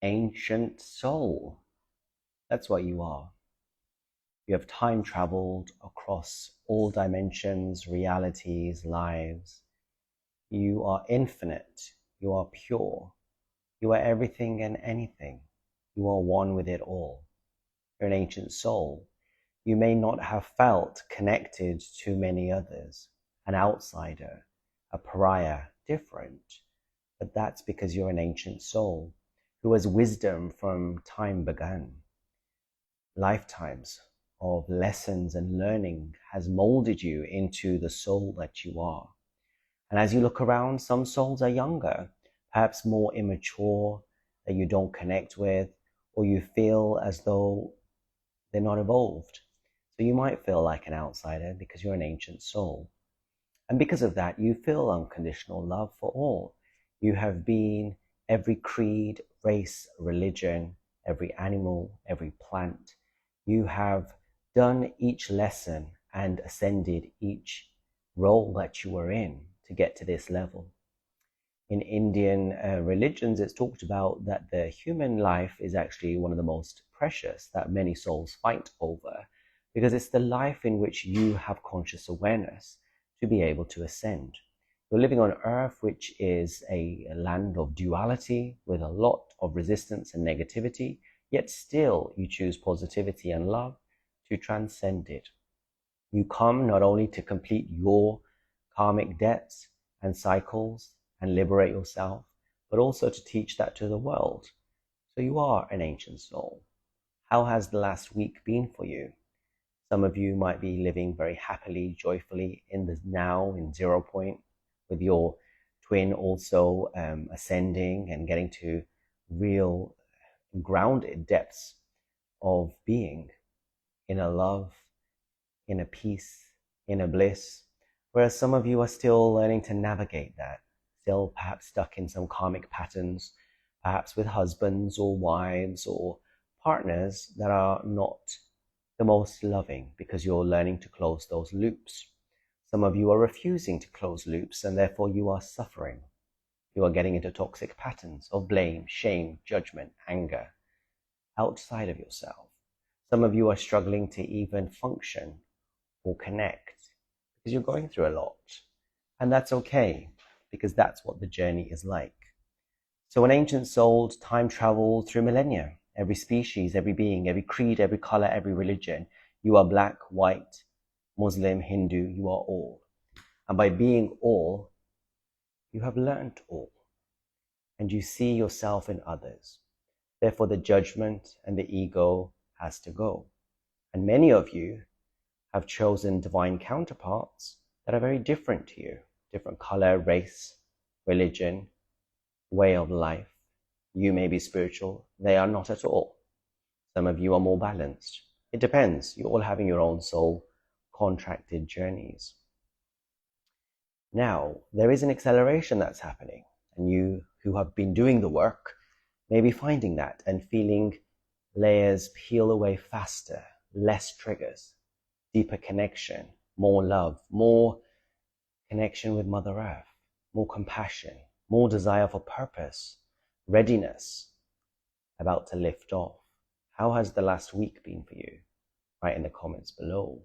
ancient soul. That's what you are. You have time traveled across all dimensions, realities, lives. You are infinite. You are pure. You are everything and anything. You are one with it all. You're an ancient soul. You may not have felt connected to many others, an outsider, a pariah, different, but that's because you're an ancient soul who has wisdom from time begun. Lifetimes of lessons and learning has molded you into the soul that you are. And as you look around, some souls are younger, perhaps more immature, that you don't connect with, or you feel as though they're not evolved. So you might feel like an outsider because you're an ancient soul. And because of that, you feel unconditional love for all. You have been every creed, race, religion, every animal, every plant. You have done each lesson and ascended each role that you were in to get to this level. In Indian religions, it's talked about that the human life is actually one of the most precious that many souls fight over, because it's the life in which you have conscious awareness to be able to ascend. You're living on earth, which is a land of duality with a lot of resistance and negativity, yet still you choose positivity and love to transcend it. You come not only to complete your karmic debts and cycles and liberate yourself, but also to teach that to the world. So you are an ancient soul. How has the last week been for you? Some of you might be living very happily, joyfully in the now, in 0 point, with your twin also ascending and getting to real grounded depths of being, inner love, inner peace, inner bliss. Whereas some of you are still learning to navigate that, still perhaps stuck in some karmic patterns, perhaps with husbands or wives or partners that are not the most loving, because you're learning to close those loops. Some of you are refusing to close loops, and therefore you are suffering. You are getting into toxic patterns of blame, shame, judgment, anger, outside of yourself. Some of you are struggling to even function or connect because you're going through a lot. And that's okay, because that's what the journey is like. So an ancient soul time traveled through millennia. Every species, every being, every creed, every color, every religion. You are black, white, Muslim, Hindu, you are all. And by being all, you have learned all. And you see yourself in others. Therefore, the judgment and the ego has to go. And many of you have chosen divine counterparts that are very different to you. Different color, race, religion, way of life. You may be spiritual, they are not at all. Some of you are more balanced. It depends. You're all having your own soul contracted journeys. Now, there is an acceleration that's happening, and you who have been doing the work may be finding that and feeling layers peel away faster, less triggers, deeper connection, more love, more connection with Mother Earth, more compassion, more desire for purpose, readiness, about to lift off. How has the last week been for you? Write in the comments below.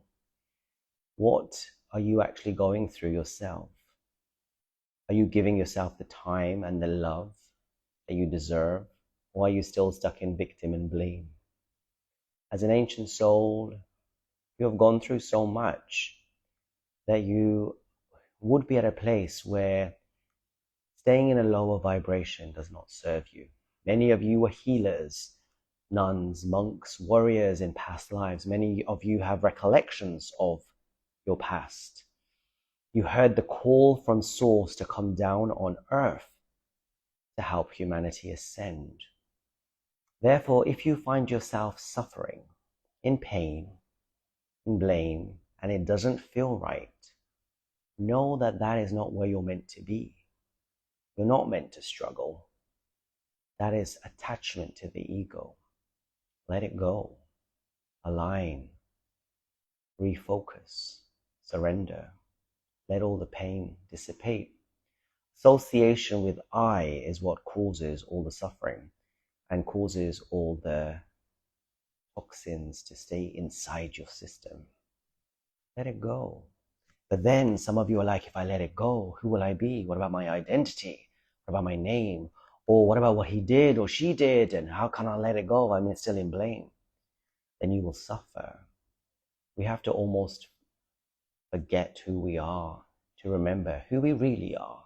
What are you actually going through yourself? Are you giving yourself the time and the love that you deserve? Or are you still stuck in victim and blame? As an ancient soul, you have gone through so much that you would be at a place where staying in a lower vibration does not serve you. Many of you were healers, nuns, monks, warriors in past lives. Many of you have recollections of your past. You heard the call from Source to come down on earth to help humanity ascend. Therefore, if you find yourself suffering, in pain, in blame, and it doesn't feel right, know that that is not where you're meant to be. You're not meant to struggle. That is attachment to the ego. Let it go. Align. Refocus. Surrender. Let all the pain dissipate. Association with I is what causes all the suffering. and causes all the toxins to stay inside your system. Let it go. But then some of you are like, if I let it go, who will I be? What about my identity? What about my name? Or what about what he did or she did? And how can I let it go? I'm still in blame. Then you will suffer. We have to almost forget who we are to remember who we really are.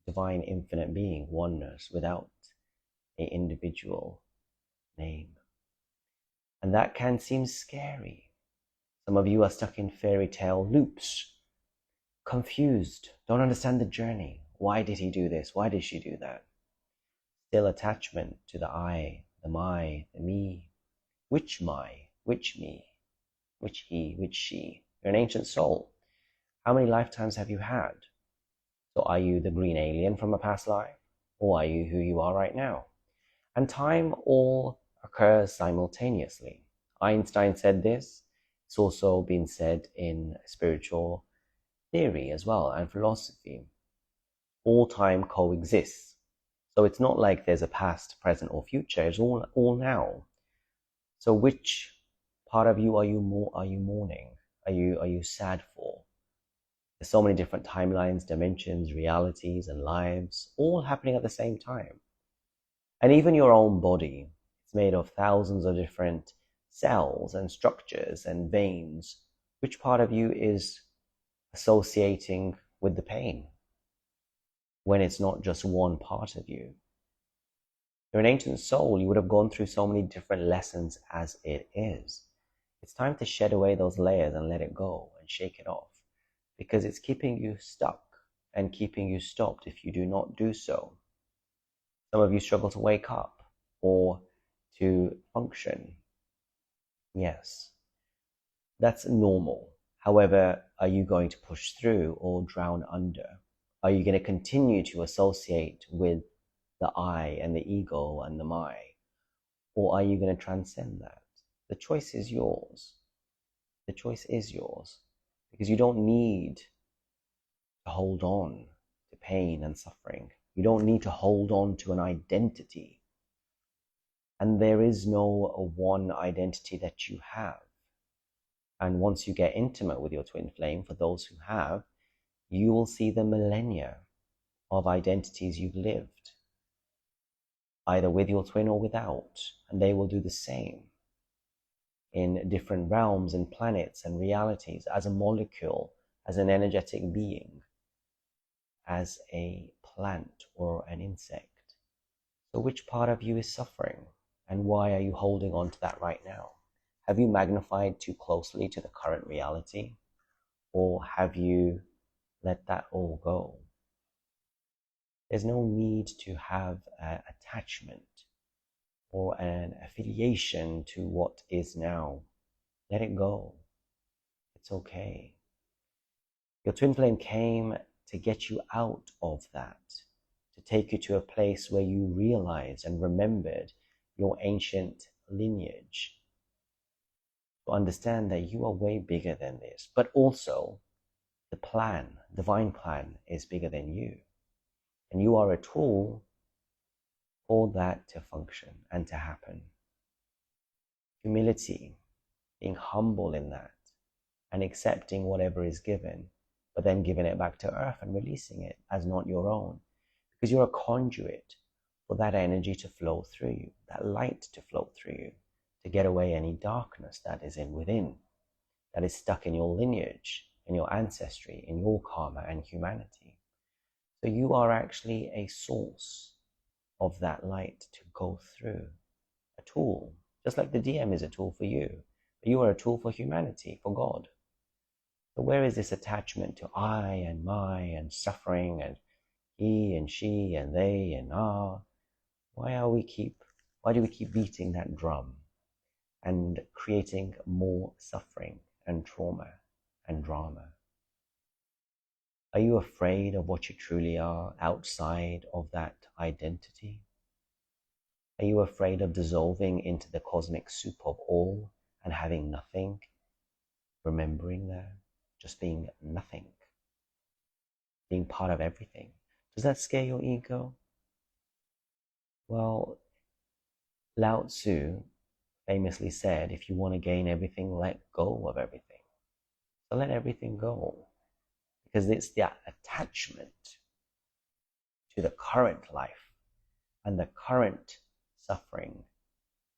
Divine infinite being, oneness, without an individual name. And that can seem scary. Some of you are stuck in fairy tale loops, confused, don't understand the journey. Why did he do this? Why did she do that? Still attachment to the I, the my, the me. Which my? Which me? Which he? Which she? You're an ancient soul. How many lifetimes have you had? So are you the green alien from a past life? Or are you who you are right now? And time all occurs simultaneously. Einstein said this. It's also been said in spiritual theory as well and philosophy. All time coexists. So it's not like there's a past, present, or future. It's all now. So which part of you are you mourning? Are you sad for? There's so many different timelines, dimensions, realities, and lives, all happening at the same time. And even your own body, it's made of thousands of different cells and structures and veins. Which part of you is associating with the pain when it's not just one part of you? You're an ancient soul. You would have gone through so many different lessons as it is. It's time to shed away those layers and let it go and shake it off, because it's keeping you stuck and keeping you stopped if you do not do so. Some of you struggle to wake up or to function. Yes, that's normal. However, are you going to push through or drown under? Are you going to continue to associate with the I and the ego and the my? Or are you going to transcend that? The choice is yours. The choice is yours. Because you don't need to hold on to pain and suffering. You don't need to hold on to an identity. And there is no one identity that you have. And once you get intimate with your twin flame, for those who have, you will see the millennia of identities you've lived, either with your twin or without, and they will do the same in different realms and planets and realities, as a molecule, as an energetic being, as a plant or an insect. So which part of you is suffering, and why are you holding on to that right now? Have you magnified too closely to the current reality, or have you let that all go? There's no need to have an attachment or an affiliation to what is now. Let it go. It's okay. Your twin flame came to get you out of that, to take you to a place where you realized and remembered your ancient lineage, to understand that you are way bigger than this, but also the plan, divine plan, is bigger than you. And you are a tool for that to function and to happen. Humility, being humble in that, and accepting whatever is given, but then giving it back to earth and releasing it as not your own. Because you're a conduit for that energy to flow through you, that light to flow through you, to get away any darkness that is within, that is stuck in your lineage, in your ancestry, in your karma and humanity. So you are actually a source of that light to go through, a tool, just like the DM is a tool for you. But you are a tool for humanity, for God. So where is this attachment to I and my and suffering and he and she and they and ah? Why do we keep beating that drum and creating more suffering and trauma and drama? Are you afraid of what you truly are outside of that identity? Are you afraid of dissolving into the cosmic soup of all and having nothing, remembering that, just being nothing, being part of everything? Does that scare your ego? Well, Lao Tzu famously said, if you want to gain everything, let go of everything. So let everything go. Because it's that attachment to the current life and the current suffering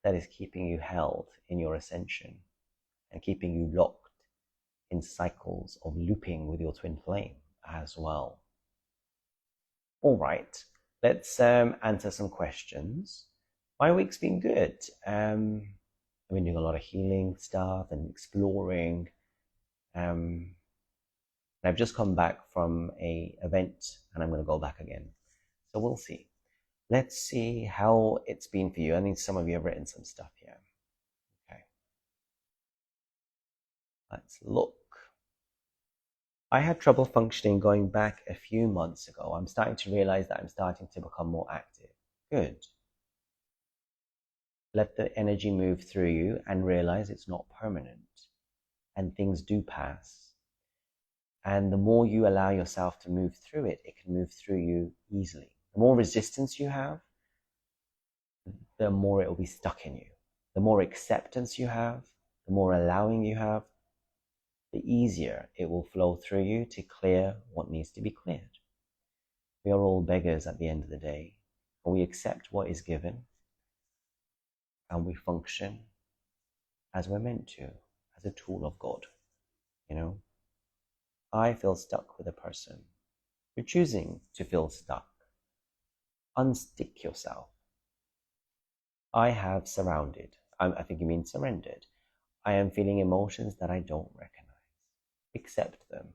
that is keeping you held in your ascension and keeping you locked in cycles of looping with your twin flame as well. All right, let's answer some questions. My week's been good. I've been doing a lot of healing stuff and exploring. I've just come back from an event and I'm going to go back again. So we'll see. Let's see how it's been for you. I think some of you have written some stuff here. Okay. Let's look. I had trouble functioning going back a few months ago. I'm starting to realize that I'm starting to become more active. Good. Let the energy move through you and realize it's not permanent and things do pass. And the more you allow yourself to move through it, it can move through you easily. The more resistance you have, the more it will be stuck in you. The more acceptance you have, the more allowing you have, the easier it will flow through you to clear what needs to be cleared. We are all beggars at the end of the day, and we accept what is given, and we function as we're meant to, as a tool of God. You know, I feel stuck with a person. You're choosing to feel stuck. Unstick yourself. I have surrounded. I think you mean surrendered. I am feeling emotions that I don't recognize. Accept them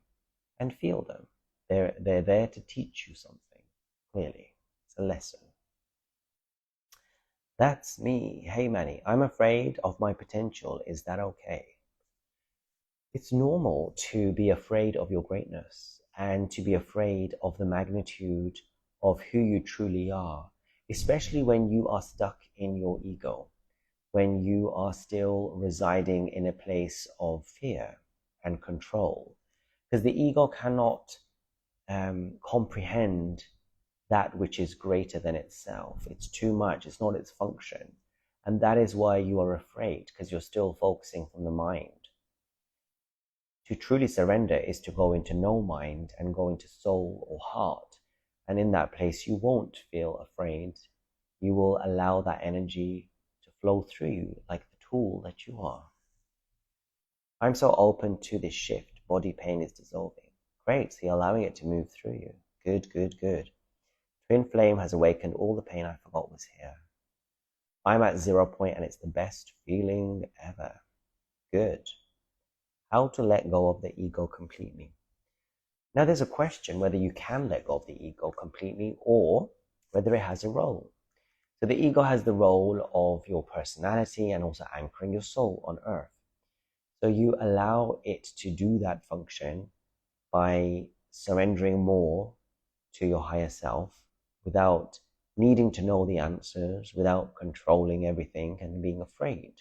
and feel them. They're there to teach you something, clearly. It's a lesson. That's me. Hey Manny, I'm afraid of my potential. Is that okay? It's normal to be afraid of your greatness and to be afraid of the magnitude of who you truly are, especially when you are stuck in your ego, when you are still residing in a place of fear and control, because the ego cannot comprehend that which is greater than itself. It's too much. It's not its function. And that is why you are afraid, because you're still focusing from the mind. To truly surrender is to go into no mind and go into soul or heart. And in that place, you won't feel afraid. You will allow that energy to flow through you like the tool that you are. I'm so open to this shift. Body pain is dissolving. Great, so you're allowing it to move through you. Good, good, good. Twin flame has awakened all the pain I forgot was here. I'm at 0 point and it's the best feeling ever. Good. How to let go of the ego completely. Now there's a question whether you can let go of the ego completely or whether it has a role. So the ego has the role of your personality and also anchoring your soul on earth. So you allow it to do that function by surrendering more to your higher self without needing to know the answers, without controlling everything and being afraid,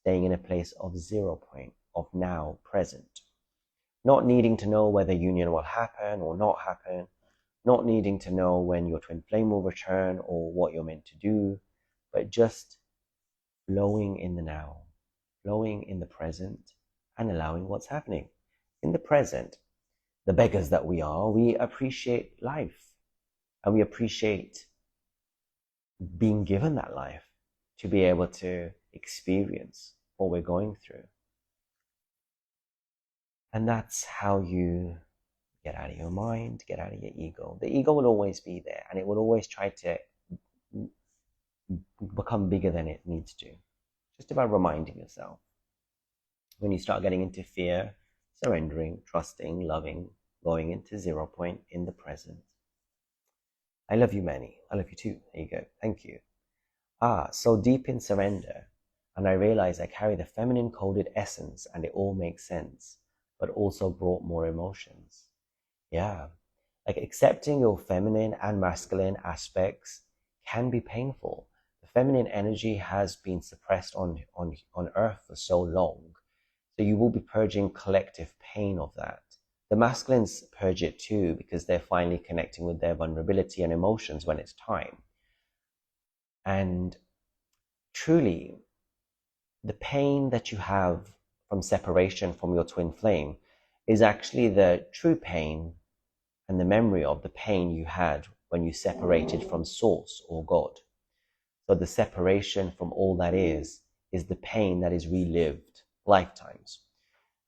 staying in a place of 0 point, of now, present. Not needing to know whether union will happen or not happen, not needing to know when your twin flame will return or what you're meant to do, but just flowing in the now, flowing in the present and allowing what's happening. In the present, the beggars that we are, we appreciate life and we appreciate being given that life to be able to experience what we're going through. And that's how you get out of your mind, get out of your ego. The ego will always be there and it will always try to become bigger than it needs to. Just about reminding yourself. When you start getting into fear, surrendering, trusting, loving, going into 0 point in the present. I love you, Manny. I love you too. There you go. Thank you. So deep in surrender, and I realize I carry the feminine coded essence and it all makes sense, but also brought more emotions. Yeah, like accepting your feminine and masculine aspects can be painful. The feminine energy has been suppressed on earth for so long. So you will be purging collective pain of that. The masculines purge it too because they're finally connecting with their vulnerability and emotions when it's time. And truly, the pain that you have from separation from your twin flame is actually the true pain and the memory of the pain you had when you separated from Source or God. So the separation from all that is the pain that is relived lifetimes.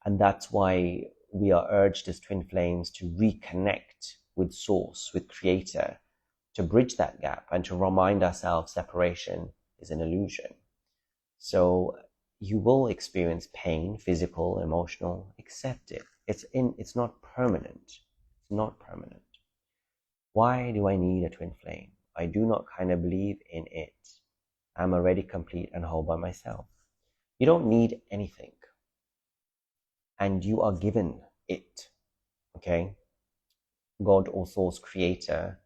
And that's why we are urged as twin flames to reconnect with Source, with Creator, to bridge that gap and to remind ourselves separation is an illusion. So you will experience pain, physical, emotional. Accept it. It's not permanent. It's not permanent. Why do I need a twin flame? I do not kind of believe in it. I'm already complete and whole by myself. You don't need anything. And you are given it. Okay? God or Source Creator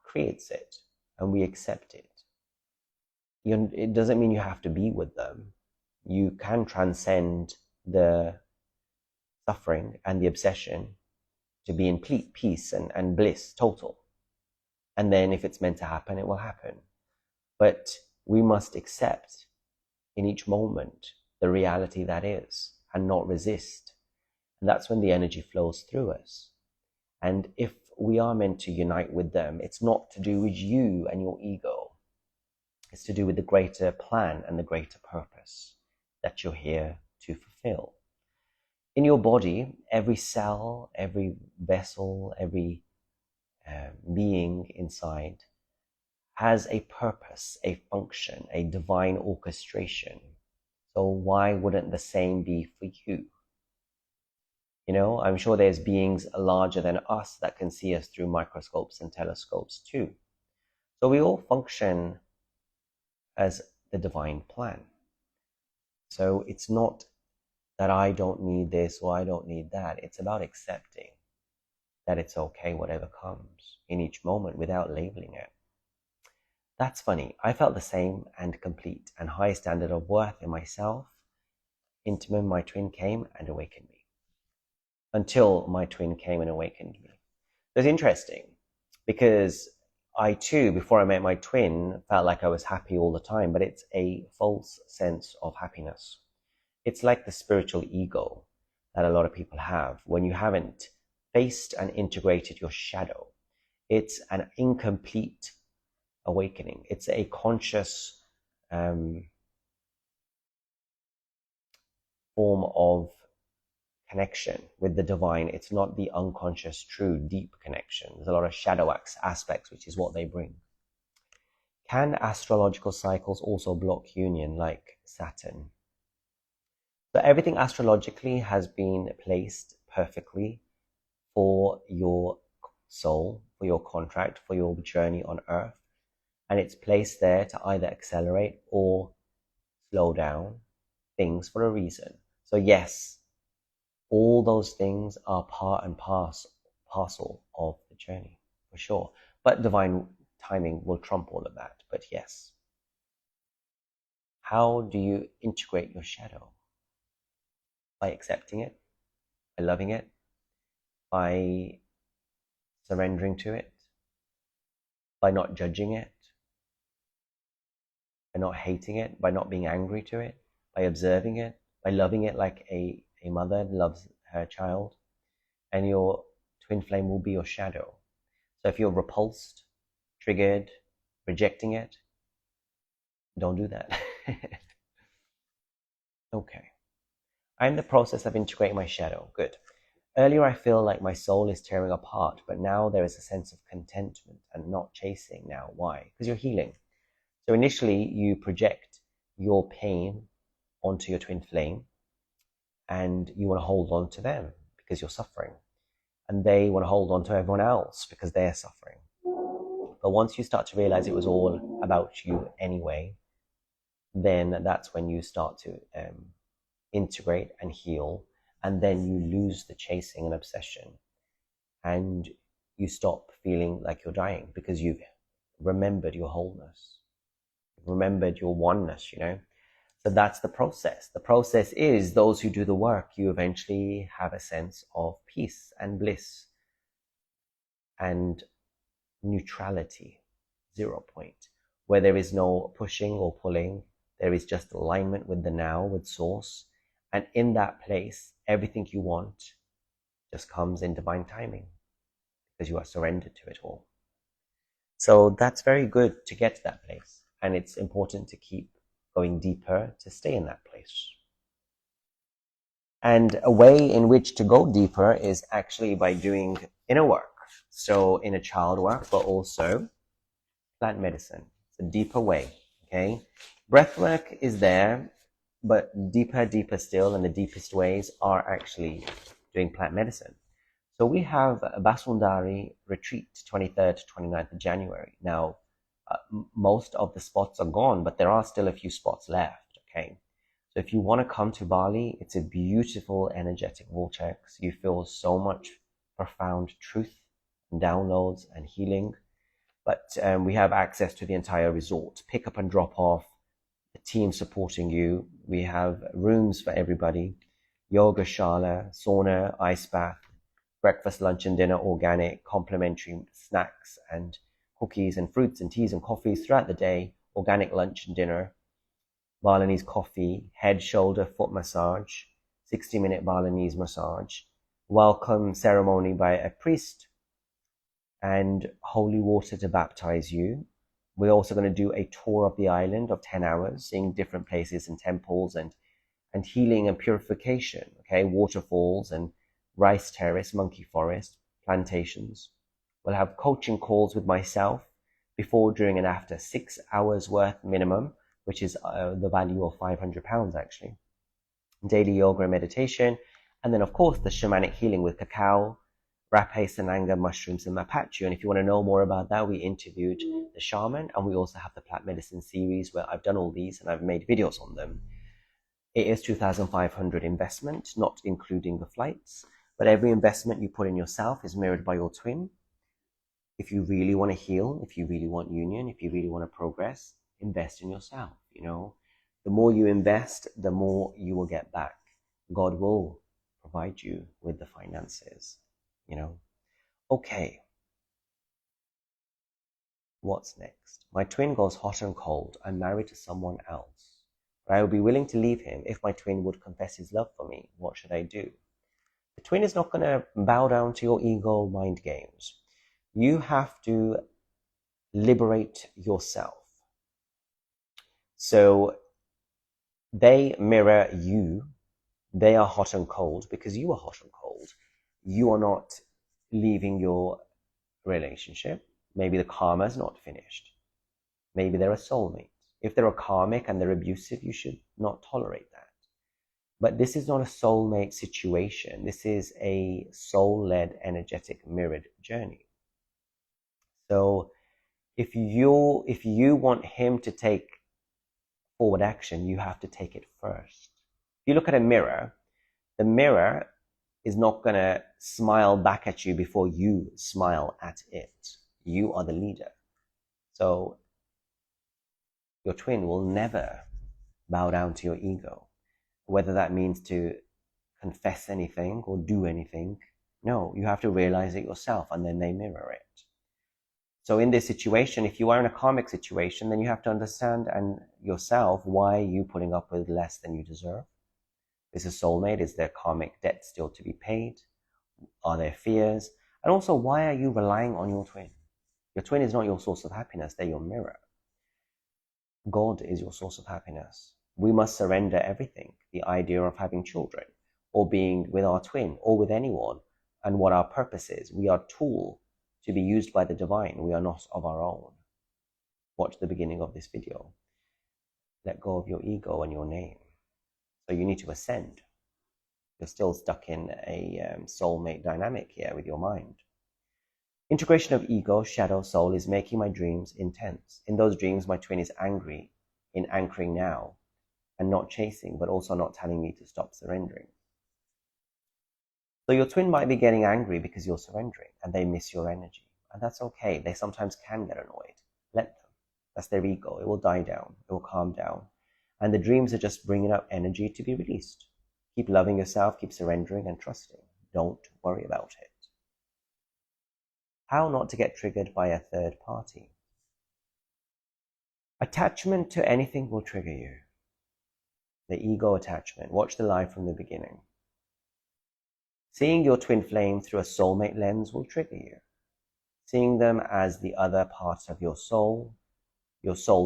creates it. And we accept it. It doesn't mean you have to be with them. You can transcend the suffering and the obsession to be in peace and bliss, total. And then if it's meant to happen, it will happen. But we must accept in each moment the reality that is and not resist. And that's when the energy flows through us. And if we are meant to unite with them, it's not to do with you and your ego. It's to do with the greater plan and the greater purpose that you're here to fulfill. In your body, every cell, every vessel, every being inside has a purpose, a function, a divine orchestration. So why wouldn't the same be for you? You know, I'm sure there's beings larger than us that can see us through microscopes and telescopes too. So we all function as the divine plan. So it's not that I don't need this or I don't need that. It's about accepting that it's okay, whatever comes in each moment without labeling it. That's funny. I felt the same and complete and high standard of worth in myself. Intimate, my twin came and awakened me. Until my twin came and awakened me. It was interesting because I too, before I met my twin, felt like I was happy all the time, but it's a false sense of happiness. It's like the spiritual ego that a lot of people have when you haven't faced and integrated your shadow. It's an incomplete awakening. It's a conscious form of connection with the divine. It's not the unconscious, true, deep connection. There's a lot of shadow aspects, which is what they bring. Can astrological cycles also block union like Saturn? So everything astrologically has been placed perfectly for your soul, for your contract, for your journey on Earth. And it's placed there to either accelerate or slow down things for a reason. So yes, all those things are part and parcel of the journey, for sure. But divine timing will trump all of that. But yes. How do you integrate your shadow? By accepting it, by loving it, by surrendering to it, by not judging it, by not hating it, by not being angry to it, by observing it, by loving it like a mother loves her child. And your twin flame will be your shadow. So if you're repulsed, triggered, rejecting it, don't do that. Okay. I'm in the process of integrating my shadow. Good. Earlier, I feel like my soul is tearing apart, but now there is a sense of contentment and not chasing now. Why? Because you're healing. So initially, you project your pain onto your twin flame, and you want to hold on to them because you're suffering. And they want to hold on to everyone else because they're suffering. But once you start to realize it was all about you anyway, then that's when you start to integrate and heal, and then you lose the chasing and obsession, and you stop feeling like you're dying because you've remembered your wholeness, remembered your oneness, you know. So that's the process. The process is those who do the work, you eventually have a sense of peace and bliss and neutrality, 0 point. where there is no pushing or pulling. There is just alignment with the now, with source. And in that place, everything you want just comes in divine timing because you are surrendered to it all. So that's very good to get to that place. And it's important to keep going deeper to stay in that place. And a way in which to go deeper is actually by doing inner work. So inner child work, but also plant medicine. It's a deeper way, okay? Breath work is there, but deeper still, and the deepest ways are actually doing plant medicine. So we have a Basundari retreat, 23rd to 29th of January. Now, most of the spots are gone, but there are still a few spots left, okay? So if you want to come to Bali, it's a beautiful energetic vortex. You feel so much profound truth and downloads and healing. But we have access to the entire resort, pick up and drop off, the team supporting you. We have rooms for everybody, yoga shala, sauna, ice bath, breakfast, lunch and dinner, organic, complimentary snacks and cookies and fruits and teas and coffees throughout the day, organic lunch and dinner, Balinese coffee, head, shoulder, foot massage, 60-minute Balinese massage, welcome ceremony by a priest, and holy water to baptize you. We're also going to do a tour of the island of 10 hours, seeing different places and temples and healing and purification, okay, waterfalls and rice terrace, monkey forest, plantations. We'll have coaching calls with myself before, during and after, 6 hours worth minimum, which is the value of £500 actually. Daily yoga and meditation. And then of course the shamanic healing with cacao, rapé, sananga, mushrooms, and mapachu. And if you want to know more about that, we interviewed the shaman, and we also have the plant medicine series where I've done all these and I've made videos on them. It is 2,500 investment, not including the flights, but every investment you put in yourself is mirrored by your twin. If you really want to heal, if you really want union, if you really want to progress, invest in yourself. You know, the more you invest, the more you will get back. God will provide you with the finances, you know. Okay, what's next? My twin goes hot and cold. I'm married to someone else. I would be willing to leave him if my twin would confess his love for me. What should I do? The twin is not going to bow down to your ego mind games. You have to liberate yourself. So they mirror you. They are hot and cold because you are hot and cold. You are not leaving your relationship. Maybe the karma is not finished. Maybe they're a soulmate. If they're a karmic and they're abusive, you should not tolerate that. But this is not a soulmate situation. This is a soul-led, energetic, mirrored journey. So if you want him to take forward action, you have to take it first. If you look at a mirror, the mirror is not going to smile back at you before you smile at it. You are the leader. So your twin will never bow down to your ego, whether that means to confess anything or do anything. No, you have to realize it yourself, and then they mirror it. So in this situation, if you are in a karmic situation, then you have to understand and yourself, why are you putting up with less than you deserve? Is a soulmate? Is there karmic debt still to be paid? Are there fears? And also, why are you relying on your twin? Your twin is not your source of happiness, they're your mirror. God is your source of happiness. We must surrender everything, the idea of having children, or being with our twin, or with anyone, and what our purpose is. We are a tool to be used by the divine. We are not of our own. Watch the beginning of this video. Let go of your ego and your name. So you need to ascend. You're still stuck in a soulmate dynamic here with your mind. Integration of ego, shadow, soul is making my dreams intense. In those dreams, my twin is angry in anchoring now and not chasing, but also not telling me to stop surrendering. So your twin might be getting angry because you're surrendering and they miss your energy. And that's okay. They sometimes can get annoyed. Let them. That's their ego. It will die down. It will calm down. And the dreams are just bringing up energy to be released. Keep loving yourself, keep surrendering and trusting. Don't worry about it. How not to get triggered by a third party. Attachment to anything will trigger you. The ego attachment. Watch the life from the beginning. Seeing your twin flame through a soulmate lens will trigger you. Seeing them as the other parts of your soul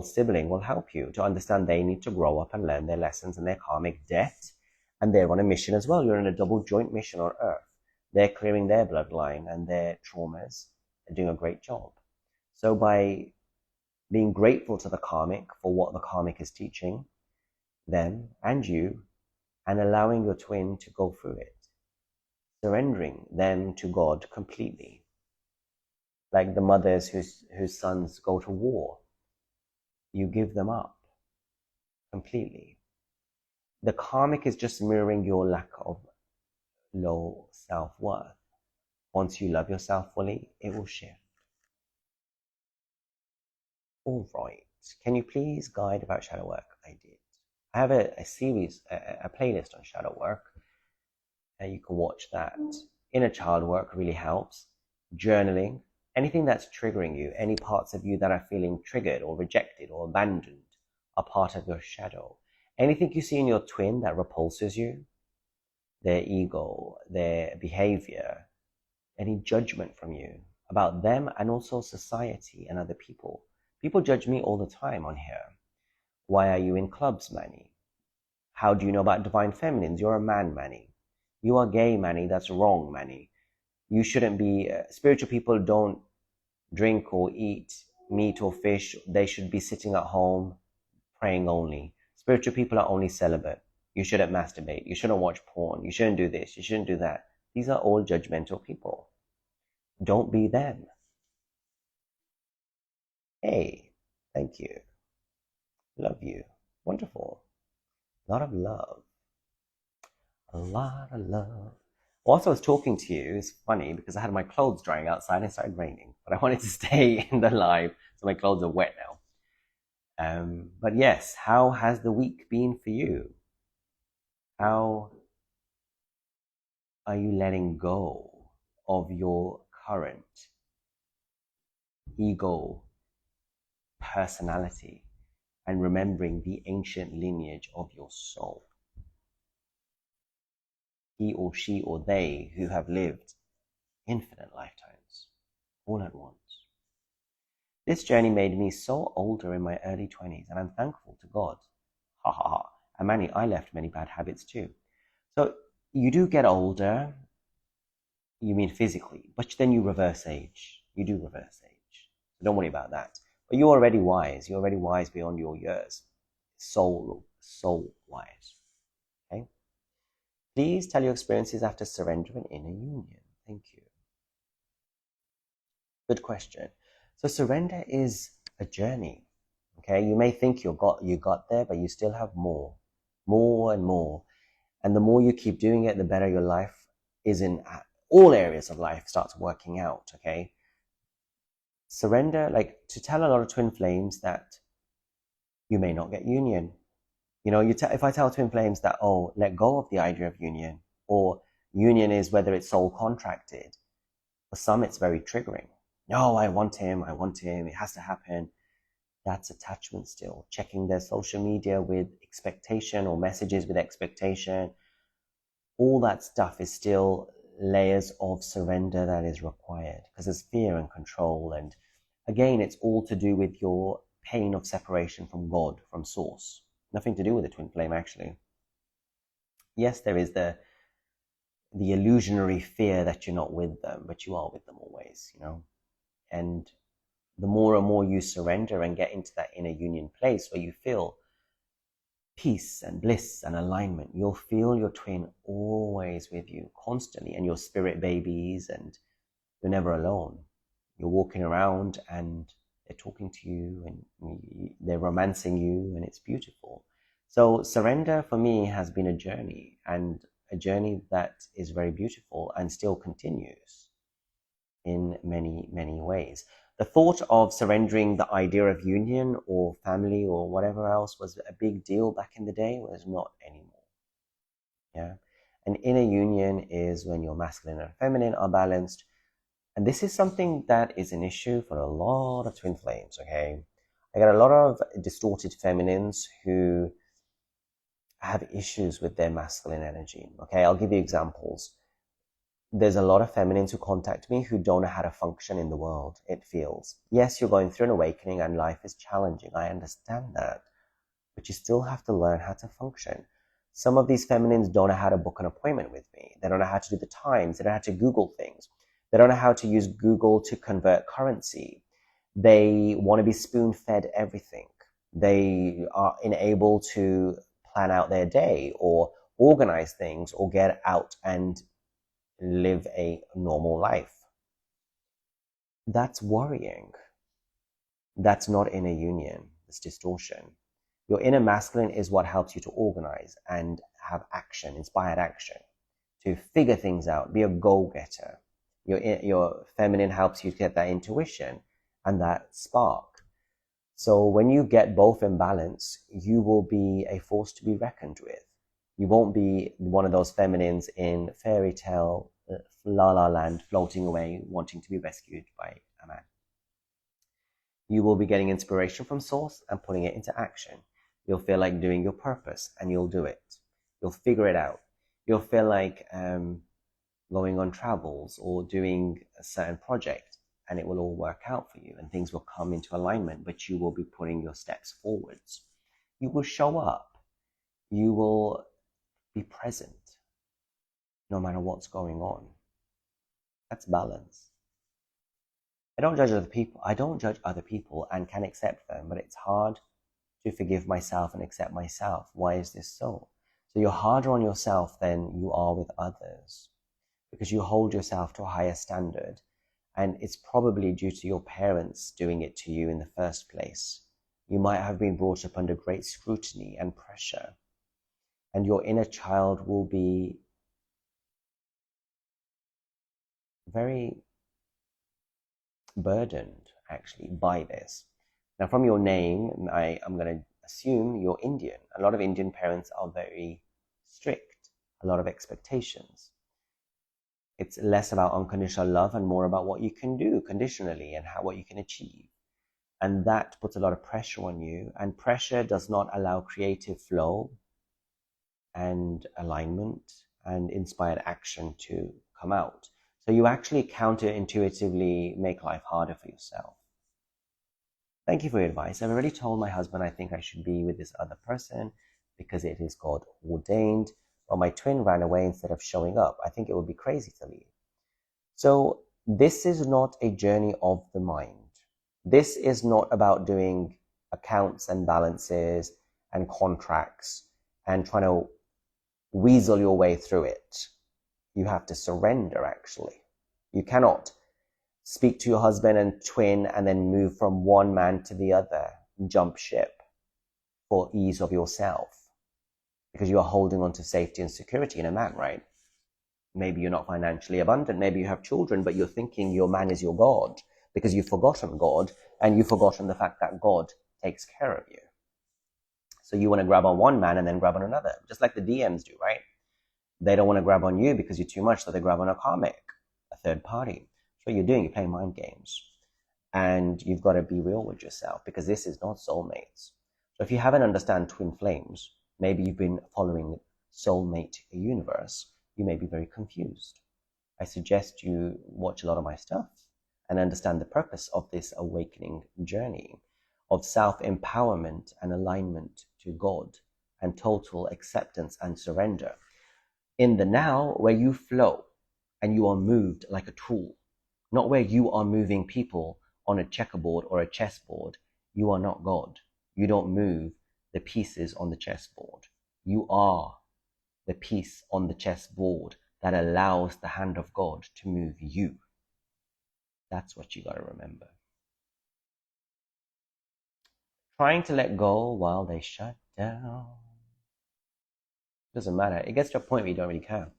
sibling, will help you to understand they need to grow up and learn their lessons and their karmic debt. And they're on a mission as well. You're on a double joint mission on Earth. They're clearing their bloodline and their traumas. They're doing a great job. So by being grateful to the karmic for what the karmic is teaching them and you, and allowing your twin to go through it, surrendering them to God completely. Like the mothers whose sons go to war, you give them up completely. The karmic is just mirroring your lack of low self-worth. Once you love yourself fully, it will shift. All right. Can you please guide about shadow work? I did. I have a series, a playlist on shadow work. You can watch that. Inner child work really helps. Journaling. Anything that's triggering you, any parts of you that are feeling triggered or rejected or abandoned are part of your shadow. Anything you see in your twin that repulses you, their ego, their behavior, any judgment from you about them and also society and other people. People judge me all the time on here. Why are you in clubs, Manny? How do you know about divine feminines? You're a man, Manny. You are gay, Manny. That's wrong, Manny. You shouldn't be, spiritual people don't drink or eat meat or fish. They should be sitting at home praying only. Spiritual people are only celibate. You shouldn't masturbate. You shouldn't watch porn. You shouldn't do this. You shouldn't do that. These are all judgmental people. Don't be them. Hey, thank you. Love you. Wonderful. A lot of love. A lot of love. Whilst I was talking to you, it's funny because I had my clothes drying outside and it started raining. But I wanted to stay in the live, so my clothes are wet now. But yes, how has the week been for you? How are you letting go of your current ego personality and remembering the ancient lineage of your soul? He or she or they who have lived infinite lifetimes all at once. This journey made me so older in my early 20s, and I'm thankful to God. Ha ha ha. And Manny, I left many bad habits too. So you do get older, you mean physically, but then you reverse age. You do reverse age. So don't worry about that. But you're already wise. You're already wise beyond your years. Soul-wise. Okay? Please tell your experiences after surrender and inner union. Thank you. Good question. So surrender is a journey. Okay, you may think you got there, but you still have more and more. And the more you keep doing it, the better your life is in all areas of life starts working out. Okay, surrender, like to tell a lot of twin flames that you may not get union. You know, if I tell twin flames that, oh, let go of the idea of union, or union is whether it's soul contracted, for some it's very triggering. No, I want him, it has to happen. That's attachment still. Checking their social media with expectation or messages with expectation. All that stuff is still layers of surrender that is required because there's fear and control. And again, it's all to do with your pain of separation from God, from source. Nothing to do with the twin flame, actually. Yes, there is the illusionary fear that you're not with them, but you are with them always, you know. And the more and more you surrender and get into that inner union place where you feel peace and bliss and alignment, you'll feel your twin always with you constantly, and your spirit babies, and you're never alone. You're walking around and they're talking to you and they're romancing you, and it's beautiful. So surrender for me has been a journey, and a journey that is very beautiful and still continues in many, many ways. The thought of surrendering the idea of union or family or whatever else was a big deal back in the day, was not anymore. Yeah. An inner union is when your masculine and feminine are balanced. And this is something that is an issue for a lot of twin flames, okay? I get a lot of distorted feminines who have issues with their masculine energy. Okay, I'll give you examples. There's a lot of feminines who contact me who don't know how to function in the world, it feels. Yes, you're going through an awakening and life is challenging. I understand that. But you still have to learn how to function. Some of these feminines don't know how to book an appointment with me. They don't know how to do the times. They don't know how to Google things. They don't know how to use Google to convert currency. They want to be spoon-fed everything. They are unable to plan out their day or organize things or get out and live a normal life. That's worrying. That's not inner union. It's distortion. Your inner masculine is what helps you to organize and have action, inspired action, to figure things out, be a go-getter. Your feminine helps you to get that intuition and that spark. So when you get both in balance, you will be a force to be reckoned with. You won't be one of those feminines in fairy tale la la land floating away wanting to be rescued by a man. You will be getting inspiration from source and putting it into action. You'll feel like doing your purpose and you'll do it. You'll figure it out. You'll feel like going on travels or doing a certain project, and it will all work out for you and things will come into alignment, but you will be putting your steps forwards. You will show up. You will be present no matter what's going on. That's balance. I don't judge other people and can accept them, but it's hard to forgive myself and accept myself. Why is this so? So you're harder on yourself than you are with others because you hold yourself to a higher standard. And it's probably due to your parents doing it to you in the first place. You might have been brought up under great scrutiny and pressure. And your inner child will be very burdened, actually, by this. Now, from your name, I'm going to assume you're Indian. A lot of Indian parents are very strict, a lot of expectations. It's less about unconditional love and more about what you can do conditionally and what you can achieve. And that puts a lot of pressure on you. And pressure does not allow creative flow and alignment and inspired action to come out. So you actually counterintuitively make life harder for yourself. Thank you for your advice. I've already told my husband I think I should be with this other person because it is God ordained. Well, my twin ran away instead of showing up. I think it would be crazy to leave. So this is not a journey of the mind. This is not about doing accounts and balances and contracts and trying to weasel your way through it. You have to surrender, actually. You cannot speak to your husband and twin and then move from one man to the other, jump ship for ease of yourself. Because you are holding on to safety and security in a man, right? Maybe you're not financially abundant. Maybe you have children, but you're thinking your man is your God because you've forgotten God and you've forgotten the fact that God takes care of you. So you want to grab on one man and then grab on another, just like the DMs do, right? They don't want to grab on you because you're too much, so they grab on a karmic, a third party. So what you're doing, you're playing mind games. And you've got to be real with yourself because this is not soulmates. So if you haven't understand twin flames, maybe you've been following soulmate universe, you may be very confused. I suggest you watch a lot of my stuff and understand the purpose of this awakening journey of self-empowerment and alignment to God and total acceptance and surrender. In the now, where you flow and you are moved like a tool, not where you are moving people on a checkerboard or a chessboard. You are not God. You don't move the pieces on the chessboard. You are the piece on the chessboard that allows the hand of God to move you. That's what you got to remember. Trying to let go while they shut down. Doesn't matter. It gets to a point where you don't really care.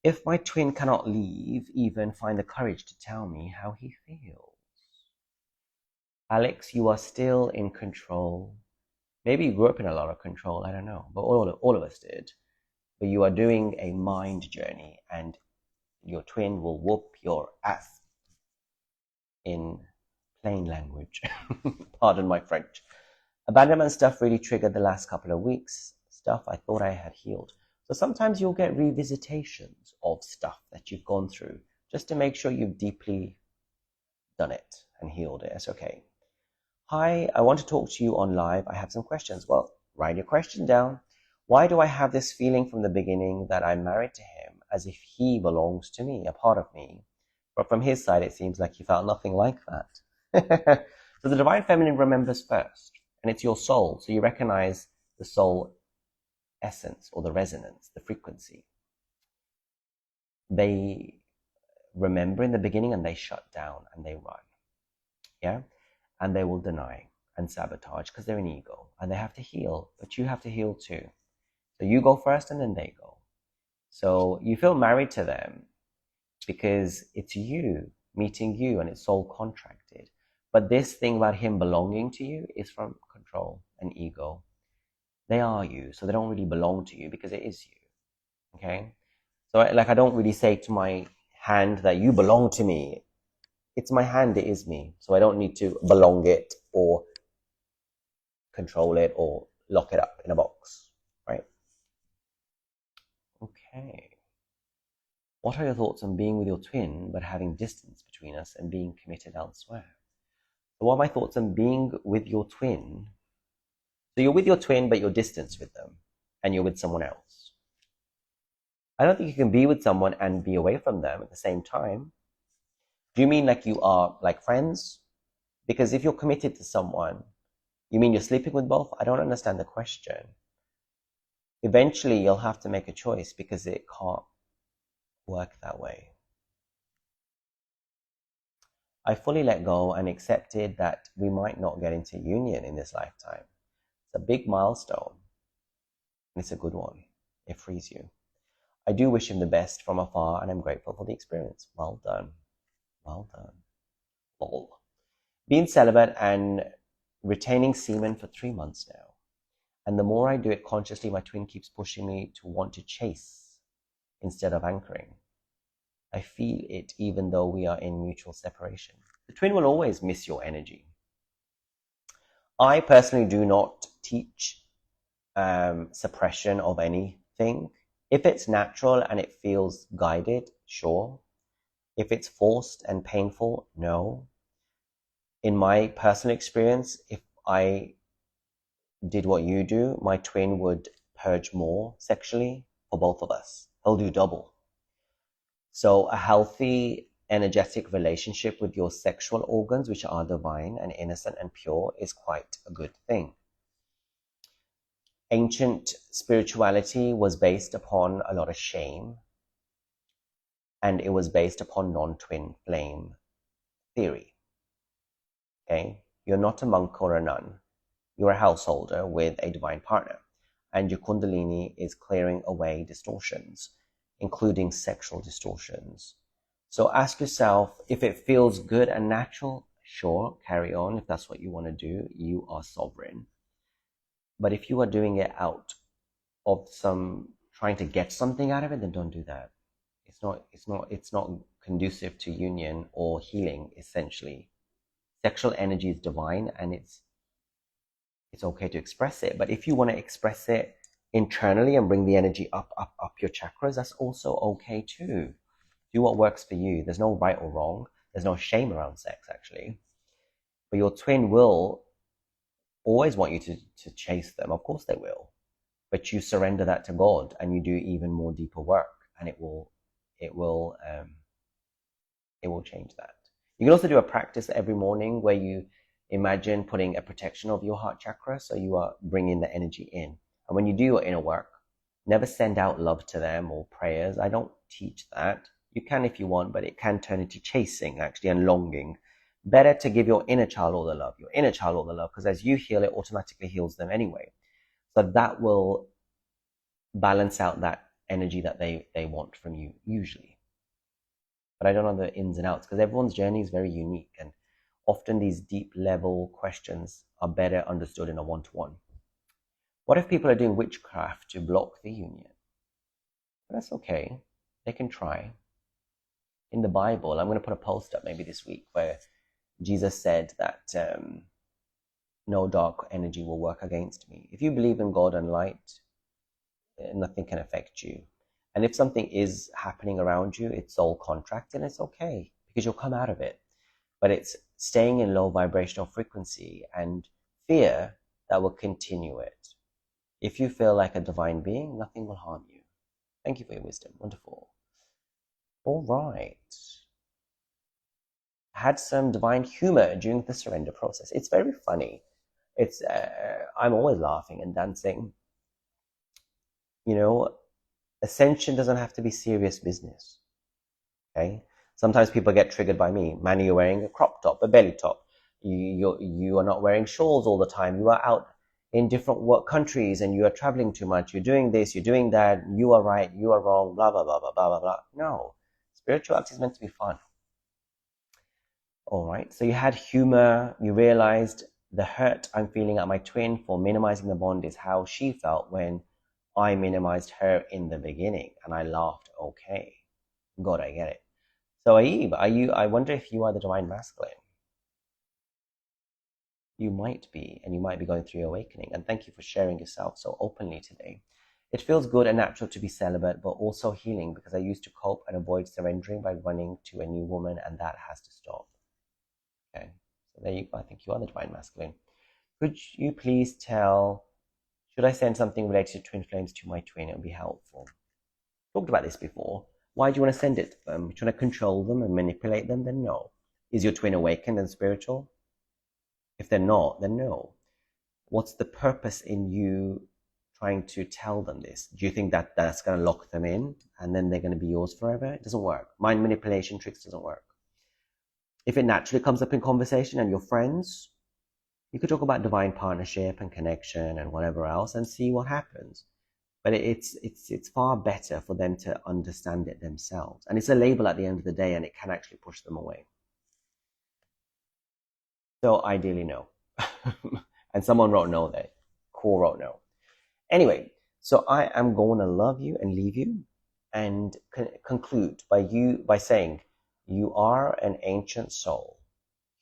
If my twin cannot leave, even find the courage to tell me how he feels. Alex, you are still in control. Maybe you grew up in a lot of control, I don't know, but all of us did. But you are doing a mind journey and your twin will whoop your ass in plain language. Pardon my French. Abandonment stuff really triggered the last couple of weeks. Stuff I thought I had healed. So sometimes you'll get revisitations of stuff that you've gone through just to make sure you've deeply done it and healed it. It's okay. Hi, I want to talk to you on live. I have some questions. Well, write your question down. Why do I have this feeling from the beginning that I'm married to him as if he belongs to me, a part of me? But from his side, it seems like he felt nothing like that. So the Divine Feminine remembers first, and it's your soul. So you recognize the soul essence or the resonance, the frequency. They remember in the beginning and they shut down and they run. Yeah? And they will deny and sabotage because they're an ego and they have to heal, but you have to heal too. So you go first and then they go. So you feel married to them because it's you meeting you and it's soul contracted. But this thing about him belonging to you is from control and ego. They are you, so they don't really belong to you because it is you. Okay? So I don't really say to my hand that you belong to me. It's my hand, it is me. So I don't need to belong it or control it or lock it up in a box, right? Okay. What are your thoughts on being with your twin but having distance between us and being committed elsewhere? So what are my thoughts on being with your twin? So you're with your twin but you're distanced with them and you're with someone else. I don't think you can be with someone and be away from them at the same time. Do you mean like you are like friends? Because if you're committed to someone, you mean you're sleeping with both? I don't understand the question. Eventually, you'll have to make a choice because it can't work that way. I fully let go and accepted that we might not get into union in this lifetime. It's a big milestone. And it's a good one. It frees you. I do wish him the best from afar and I'm grateful for the experience. Well done. Well done. Lol. Being celibate and retaining semen for 3 months now. And the more I do it consciously, my twin keeps pushing me to want to chase instead of anchoring. I feel it even though we are in mutual separation. The twin will always miss your energy. I personally do not teach suppression of anything. If it's natural and it feels guided, sure. If it's forced and painful, no. In my personal experience, if I did what you do, my twin would purge more sexually for both of us. He'll do double. So a healthy, energetic relationship with your sexual organs, which are divine and innocent and pure, is quite a good thing. Ancient spirituality was based upon a lot of shame, and it was based upon non-twin flame theory. Okay? You're not a monk or a nun. You're a householder with a divine partner, and your kundalini is clearing away distortions, including sexual distortions. So ask yourself, if it feels good and natural, sure, carry on. If that's what you want to do, you are sovereign. But if you are doing it out of some trying to get something out of it, then don't do that. It's not conducive to union or healing, essentially. Sexual energy is divine and it's okay to express it. But if you want to express it internally and bring the energy up your chakras, that's also okay too. Do what works for you. There's no right or wrong. There's no shame around sex, actually. But your twin will always want you to chase them. Of course they will. But you surrender that to God and you do even more deeper work, and it will change that. You can also do a practice every morning where you imagine putting a protection over your heart chakra, so you are bringing the energy in. And when you do your inner work, never send out love to them or prayers. I don't teach that. You can if you want, but it can turn into chasing, actually, and longing. Better to give your inner child all the love, because as you heal, it automatically heals them anyway. So that will balance out that energy that they want from you, usually. But I don't know the ins and outs, because everyone's journey is very unique, and often these deep level questions are better understood in a one-to-one. What if people are doing witchcraft to block the union? That's okay. They can try. In the Bible, I'm going to put a post up maybe this week where Jesus said that no dark energy will work against me. If you believe in God and light, nothing can affect you. And if something is happening around you, it's all contract and it's okay because you'll come out of it. But it's staying in low vibrational frequency and fear that will continue it. If you feel like a divine being, nothing will harm you. Thank you for your wisdom. Wonderful. All right. Had some divine humor during the surrender process. It's very funny. It's I'm always laughing and dancing. You know, ascension doesn't have to be serious business. Okay. Sometimes people get triggered by me. Manny, you're wearing a crop top, a belly top. You are not wearing shawls all the time. You are out in different work countries and you are traveling too much. You're doing this, you're doing that. You are right, you are wrong, blah, blah, blah, blah, blah, blah, blah. No. Spirituality is meant to be fun. All right. So you had humor. You realized the hurt I'm feeling at my twin for minimizing the bond is how she felt when I minimized her in the beginning. And I laughed. Okay. God, I get it. So Aib, I wonder if you are the divine masculine. You might be, and you might be going through your awakening. And thank you for sharing yourself so openly today. It feels good and natural to be celibate, but also healing because I used to cope and avoid surrendering by running to a new woman, and that has to stop. Okay, so there you go. I think you are the divine masculine. Could you please tell, should I send something related to twin flames to my twin? It would be helpful. Talked about this before. Why do you want to send it to them? Do you want to control them and manipulate them? Then no. Is your twin awakened and spiritual? If they're not, then no. What's the purpose in you trying to tell them this? Do you think that that's going to lock them in and then they're going to be yours forever? It doesn't work. Mind manipulation tricks doesn't work. If it naturally comes up in conversation and you're friends, you could talk about divine partnership and connection and whatever else and see what happens. But it's far better for them to understand it themselves. And it's a label at the end of the day and it can actually push them away. So ideally, no. And someone wrote no there. Cool wrote no. Anyway, so I am going to love you and leave you and conclude by saying you are an ancient soul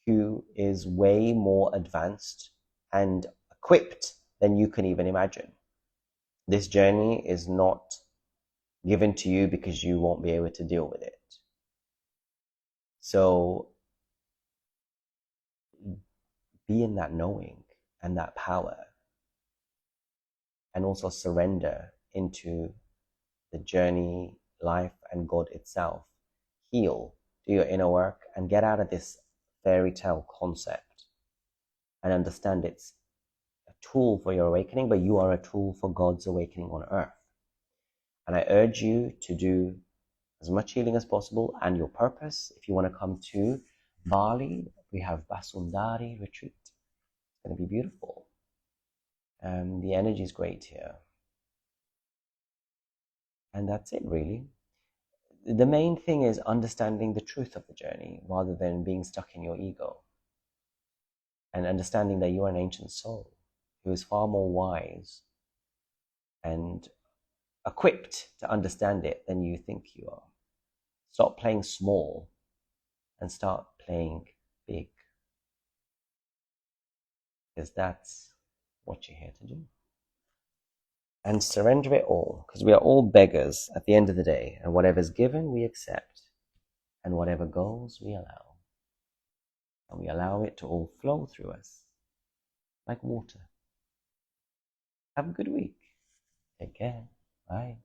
who is way more advanced and equipped than you can even imagine. This journey is not given to you because you won't be able to deal with it. So be in that knowing and that power, and also surrender into the journey, life, and God itself. Heal, do your inner work, and get out of this fairy tale concept and understand it's a tool for your awakening, but you are a tool for God's awakening on earth. And I urge you to do as much healing as possible and your purpose. If you want to come to Bali, we have Basundari retreat. It's going to be beautiful. The energy is great here. And that's it, really. The main thing is understanding the truth of the journey rather than being stuck in your ego. And understanding that you are an ancient soul who is far more wise and equipped to understand it than you think you are. Stop playing small and start playing big. Because that's what you're here to do. And surrender it all, because we are all beggars at the end of the day, and whatever's given, we accept, and whatever goes, we allow. And we allow it to all flow through us, like water. Have a good week. Take care. Bye.